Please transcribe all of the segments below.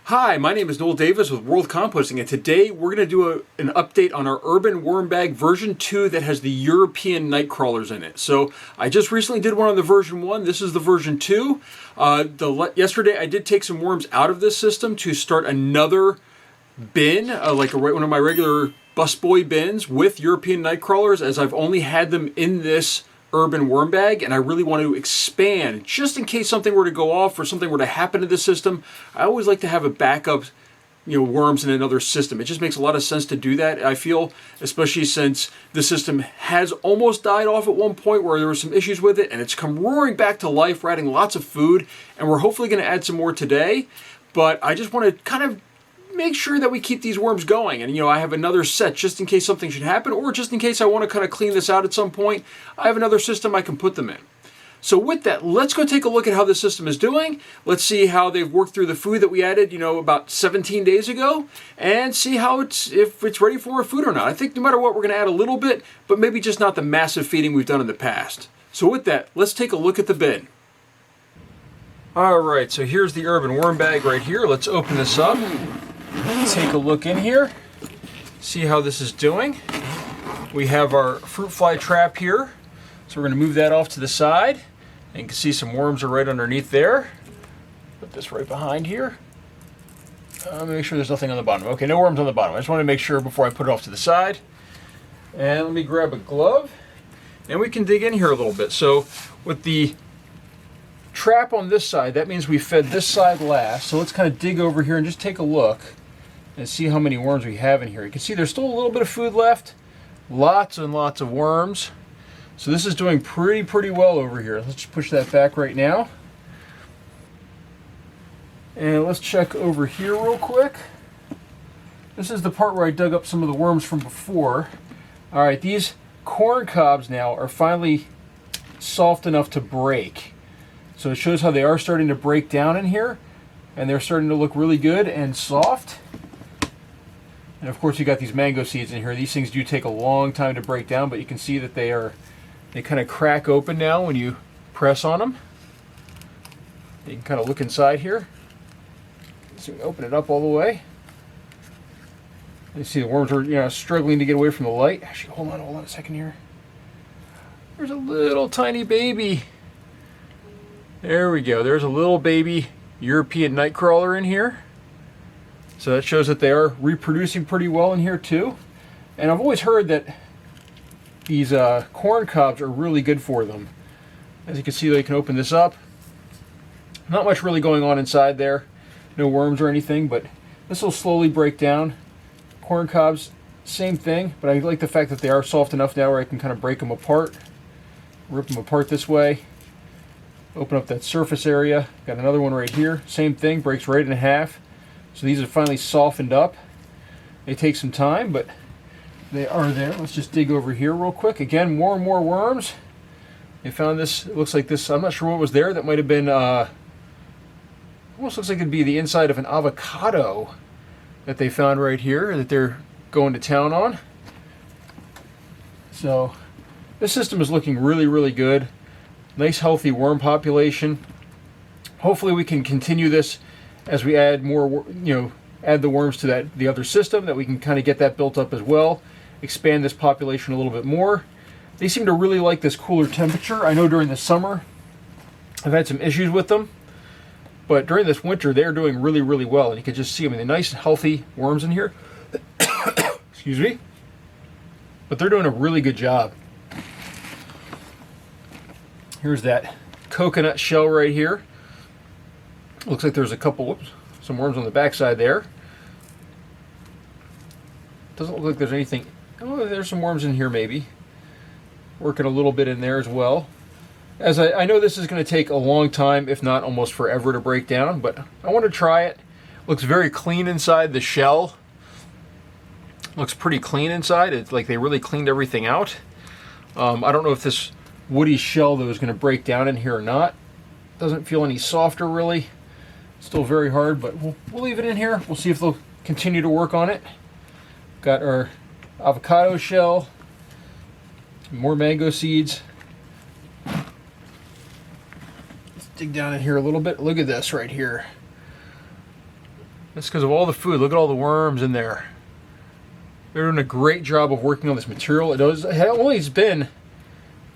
Hi, my name is Noel Davis with World Composting, and today we're going to do an update on our urban worm bag version 2 that has the European night crawlers in it. So I just recently did one on the version 1. This is the version 2. Yesterday I did take some worms out of this system to start another bin, like one of my regular busboy bins with European night crawlers, as I've only had them in this urban worm bag, and I really want to expand just in case something were to go off or something were to happen to the system. I always like to have a backup, worms in another system. It just makes a lot of sense to do that, I feel, especially since the system has almost died off at one point where there were some issues with it, and it's come roaring back to life. We're adding lots of food, and we're hopefully going to add some more today, but I just want to kind of make sure that we keep these worms going. And I have another set just in case something should happen, or just in case I want to kind of clean this out at some point. I have another system I can put them in. So with that, let's go take a look at how the system is doing. Let's see how they've worked through the food that we added, about 17 days ago, and see if it's ready for more food or not. I think no matter what, we're going to add a little bit, but maybe just not the massive feeding we've done in the past. So with that, let's take a look at the bin. All right, so here's the urban worm bag right here. Let's open this up. Take a look in here, see how this is doing. We have our fruit fly trap here, so we're going to move that off to the side, and you can see some worms are right underneath there. Put this right behind here. Make sure there's nothing on the bottom. Okay, no worms on the bottom. I just want to make sure before I put it off to the side. And let me grab a glove, and we can dig in here a little bit. So with the trap on this side, that means we fed this side last. So let's kind of dig over here and just take a look and see how many worms we have in here. You can see there's still a little bit of food left. Lots and lots of worms. So this is doing pretty well over here. Let's just push that back right now. And let's check over here real quick. This is the part where I dug up some of the worms from before. All right, these corn cobs now are finally soft enough to break. So it shows how they are starting to break down in here, and they're starting to look really good and soft. And of course you got these mango seeds in here. These things do take a long time to break down, but you can see that they kind of crack open now when you press on them. You can kind of look inside here. So we can open it up all the way. You see the worms are struggling to get away from the light. Actually, hold on a second here. There's a little tiny baby. There we go. There's a little baby European night crawler in here. So that shows that they are reproducing pretty well in here too. And I've always heard that these corn cobs are really good for them. As you can see, they can open this up. Not much really going on inside there. No worms or anything, but this will slowly break down. Corn cobs, same thing, but I like the fact that they are soft enough now where I can kind of break them apart. Rip them apart this way. Open up that surface area. Got another one right here. Same thing, breaks right in half. So these are finally softened up. They take some time, but they are there. Let's just dig over here real quick. Again, more and more worms. They found this, it looks like this, I'm not sure what was there. That might have been, almost looks like it'd be the inside of an avocado that they found right here that they're going to town on. So this system is looking really good. Nice healthy worm population. Hopefully we can continue this as we add more, add the worms to the other system, that we can kind of get that built up as well, expand this population a little bit more. They seem to really like this cooler temperature. I know during the summer I've had some issues with them, but during this winter they're doing really well, and you can just see them, the nice healthy worms in here. Excuse me. But they're doing a really good job. Here's that coconut shell right here. Looks like there's a couple, some worms on the backside there. Doesn't look like there's anything. Oh, there's some worms in here maybe. Working a little bit in there as well. As I know this is going to take a long time, if not almost forever, to break down, but I want to try it. Looks very clean inside. The shell looks pretty clean inside. It's like they really cleaned everything out. I don't know if this woody shell though is going to break down in here or not. Doesn't feel any softer really. Still very hard, but we'll leave it in here. We'll see if they'll continue to work on it. Got our avocado shell. Some more mango seeds. Let's dig down in here a little bit. Look at this right here. That's because of all the food. Look at all the worms in there. They're doing a great job of working on this material. It only has been,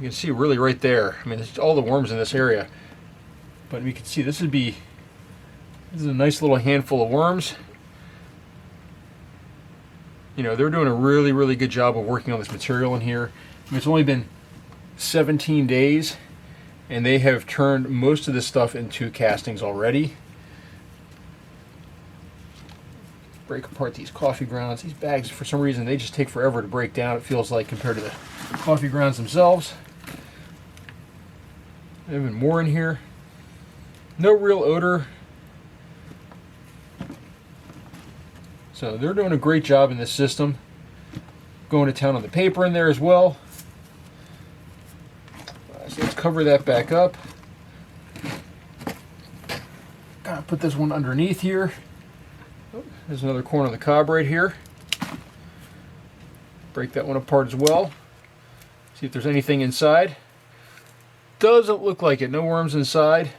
you can see really right there. I mean, it's all the worms in this area. But you can see this is a nice little handful of worms. You know, they're doing a really, really good job of working on this material in here. I mean, it's only been 17 days, and they have turned most of this stuff into castings already. Break apart these coffee grounds. These bags, for some reason, they just take forever to break down, it feels like, compared to the coffee grounds themselves. There's even more in here. No real odor. So they're doing a great job in this system. Going to town on the paper in there as well. So let's cover that back up. Gotta put this one underneath here. Oh, there's another corn on the cob right here. Break that one apart as well. See if there's anything inside. Doesn't look like it. No worms inside.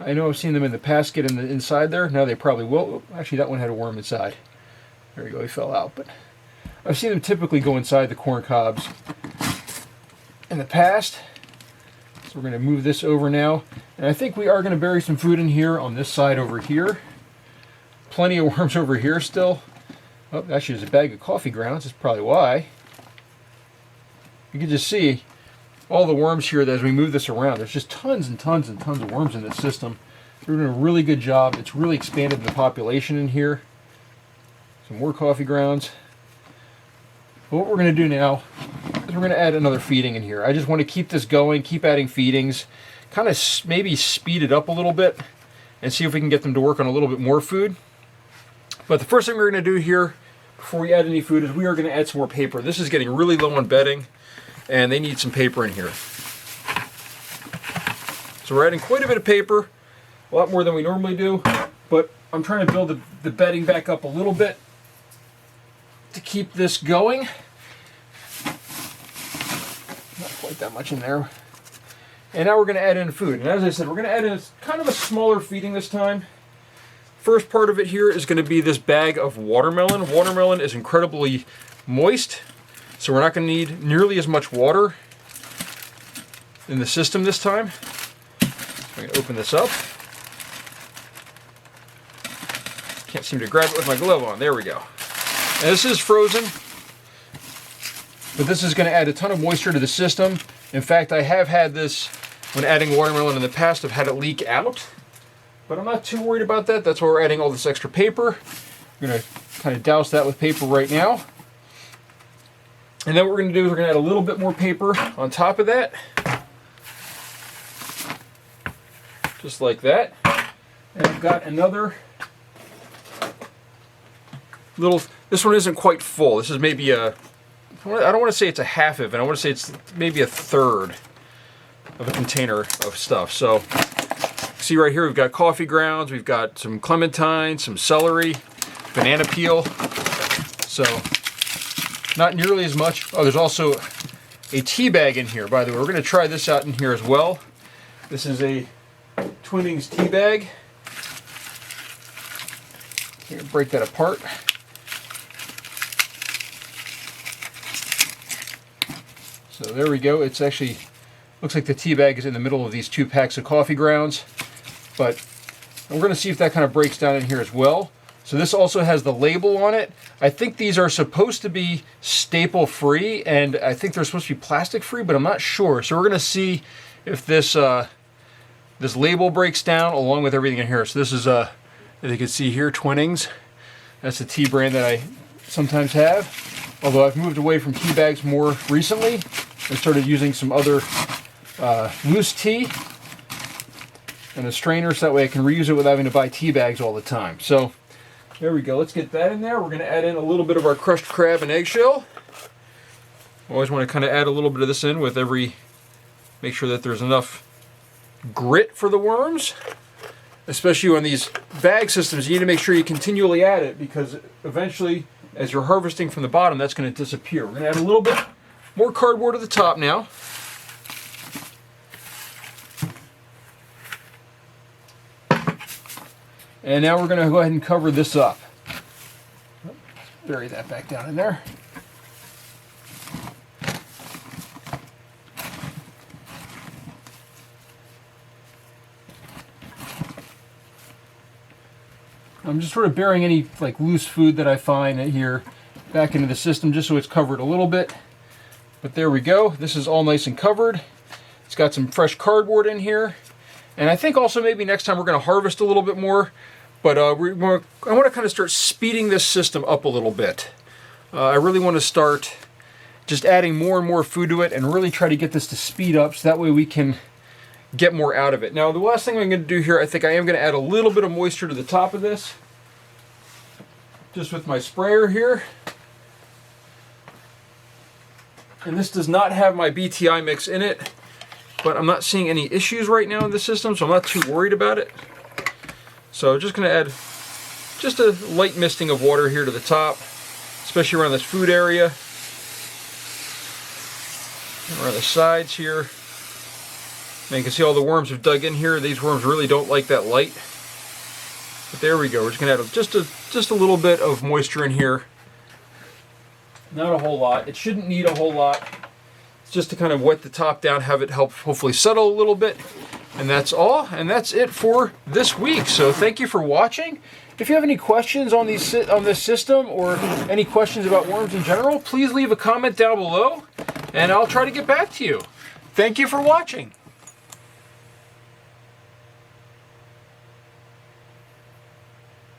I know I've seen them in the past get in the inside there. Now they probably will. Actually, that one had a worm inside. There we go, he fell out. But I've seen them typically go inside the corn cobs in the past. So we're going to move this over now. And I think we are going to bury some food in here on this side over here. Plenty of worms over here still. Oh, actually there's a bag of coffee grounds. That's probably why. You can just see all the worms here as we move this around. There's just tons and tons and tons of worms in this system. They're doing a really good job. It's really expanded the population in here. Some more coffee grounds. But what we're going to do now is we're going to add another feeding in here. I just want to keep this going, keep adding feedings, kind of maybe speed it up a little bit and see if we can get them to work on a little bit more food. But the first thing we're going to do here before we add any food is we are going to add some more paper. This is getting really low on bedding and they need some paper in here. So we're adding quite a bit of paper, a lot more than we normally do, but I'm trying to build the bedding back up a little bit to keep this going. Not quite that much in there. And now we're going to add in food. And as I said, we're going to add in kind of a smaller feeding this time. First part of it here is going to be this bag of watermelon. Watermelon is incredibly moist, so we're not going to need nearly as much water in the system this time. I'm going to open this up. Can't seem to grab it with my glove on. There we go. And this is frozen, but this is going to add a ton of moisture to the system. In fact, I have had this, when adding watermelon in the past, I've had it leak out. But I'm not too worried about that. That's why we're adding all this extra paper. I'm going to kind of douse that with paper right now. And then what we're going to do is we're going to add a little bit more paper on top of that. Just like that. And I've got another little, this one isn't quite full. This is maybe I don't want to say it's a half of it. I want to say it's maybe a third of a container of stuff. So, see right here, we've got coffee grounds, we've got some clementine, some celery, banana peel. So, not nearly as much. Oh, there's also a tea bag in here, by the way. We're going to try this out in here as well. This is a Twinings tea bag. Here, break that apart. So there we go. It's actually, looks like the tea bag is in the middle of these 2 packs of coffee grounds. But we're going to see if that kind of breaks down in here as well. So this also has the label on it. I think these are supposed to be staple free, and I think they're supposed to be plastic free, but I'm not sure. So we're going to see if this this label breaks down along with everything in here. So this is, as you can see here, Twinings. That's the tea brand that I sometimes have. Although I've moved away from tea bags more recently and started using some other loose tea and a strainer, so that way I can reuse it without having to buy tea bags all the time. So there we go. Let's get that in there. We're going to add in a little bit of our crushed crab and eggshell. Always want to kind of add a little bit of this in with make sure that there's enough grit for the worms. Especially on these bag systems, you need to make sure you continually add it, because eventually, as you're harvesting from the bottom, that's going to disappear. We're going to add a little bit more cardboard at the top now. And now we're going to go ahead and cover this up. Bury that back down in there. I'm just sort of burying any like loose food that I find here back into the system just so it's covered a little bit. But there we go. This is all nice and covered. It's got some fresh cardboard in here. And I think also maybe next time we're going to harvest a little bit more. But I want to kind of start speeding this system up a little bit. I really want to start just adding more and more food to it and really try to get this to speed up so that way we can get more out of it. Now the last thing I'm going to do here, I think I am going to add a little bit of moisture to the top of this. Just with my sprayer here. And this does not have my BTI mix in it, but I'm not seeing any issues right now in the system, so I'm not too worried about it. So just going to add just a light misting of water here to the top, especially around this food area. And around the sides here. And you can see all the worms have dug in here. These worms really don't like that light. But there we go. We're just going to add just a little bit of moisture in here. Not a whole lot. It shouldn't need a whole lot. It's just to kind of wet the top down, have it help hopefully settle a little bit. And that's all. And that's it for this week. So thank you for watching. If you have any questions on this system or any questions about worms in general, please leave a comment down below and I'll try to get back to you. Thank you for watching.